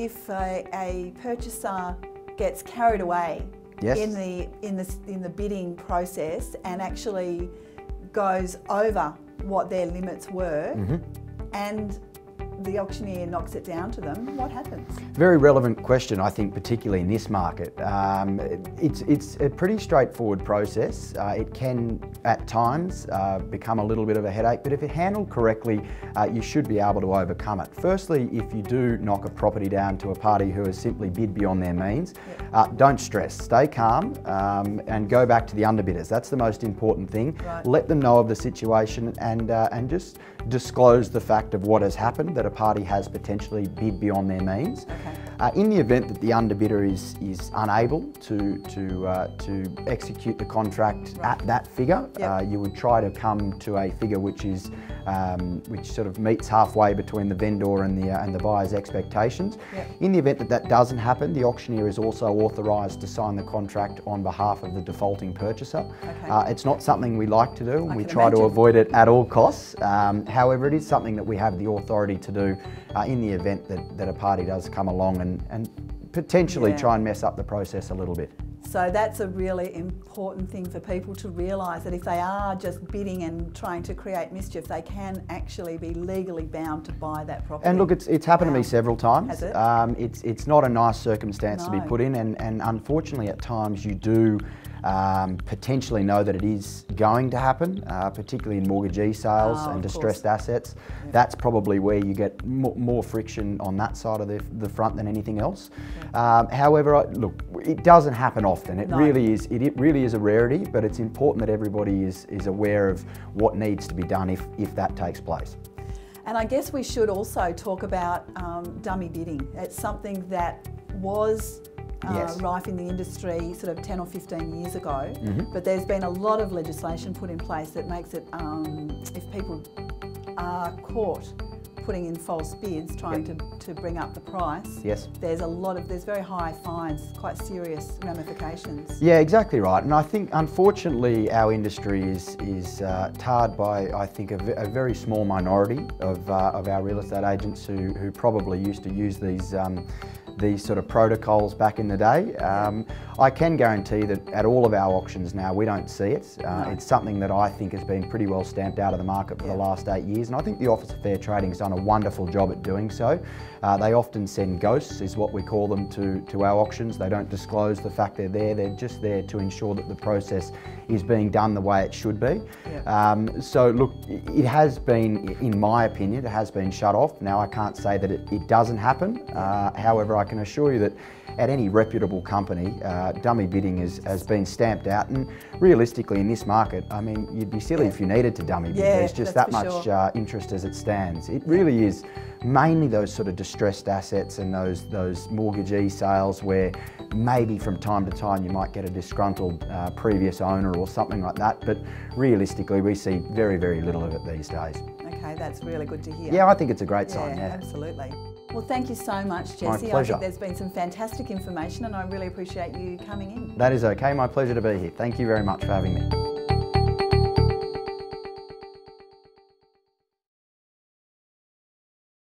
if a purchaser gets carried away Yes. in the bidding process and actually goes over what their limits were, and the auctioneer knocks it down to them, what happens? Very relevant question, I think, particularly in this market. It's a pretty straightforward process. It can, at times, become a little bit of a headache, but if it's handled correctly, you should be able to overcome it. Firstly, if you do knock a property down to a party who has simply bid beyond their means, don't stress, stay calm, and go back to the underbidders. That's the most important thing. Right. Let them know of the situation and just disclose the fact of what has happened, that a party has potentially bid beyond their means. Okay. In the event that the underbidder is unable to execute the contract at that figure, you would try to come to a figure which sort of meets halfway between the vendor and the buyer's expectations. In the event that that doesn't happen, the auctioneer is also authorised to sign the contract on behalf of the defaulting purchaser. Okay. It's not something we like to do, and we try to avoid it at all costs. However, it is something that we have the authority to do in the event that a party does come along and potentially try and mess up the process a little bit. So that's a really important thing for people to realise, that if they are just bidding and trying to create mischief, they can actually be legally bound to buy that property. And look, it's happened to me several times. Has it? It's not a nice circumstance to be put in, and unfortunately at times you do potentially know that it is going to happen, particularly in mortgagee sales and distressed assets. That's probably where you get more friction on that side of the front than anything else. However, look, it doesn't happen often. It really is a rarity, but it's important that everybody is aware of what needs to be done if that takes place. And I guess we should also talk about dummy bidding. It's something that was rife in the industry sort of 10 or 15 years ago, but there's been a lot of legislation put in place that makes it, if people are caught putting in false bids, trying to bring up the price, there's very high fines, quite serious ramifications. Yeah, exactly right. And I think, unfortunately, our industry is tarred by, I think, a very small minority of our real estate agents who probably used to use these sort of protocols back in the day. I can guarantee that at all of our auctions now we don't see it. It's something that I think has been pretty well stamped out of the market for the last 8 years, and I think the Office of Fair Trading has done a wonderful job at doing so. They often send ghosts, is what we call them, to our auctions. They don't disclose the fact they're there. They're just there to ensure that the process is being done the way it should be. So look, it has been, in my opinion, it has been shut off. Now I can't say that it doesn't happen. However, I can assure you that at any reputable company, dummy bidding has been stamped out, and realistically in this market, I mean, you'd be silly if you needed to dummy bid. There's just that much interest as it stands. It really is mainly those sort of distressed assets and those mortgagee sales where maybe from time to time you might get a disgruntled previous owner or something like that, but realistically we see very, very little of it these days. Okay, that's really good to hear. Yeah, I think it's a great sign, Absolutely. Well, thank you so much, Jesse. My pleasure. I think there's been some fantastic information and I really appreciate you coming in. That is okay, my pleasure to be here. Thank you very much for having me.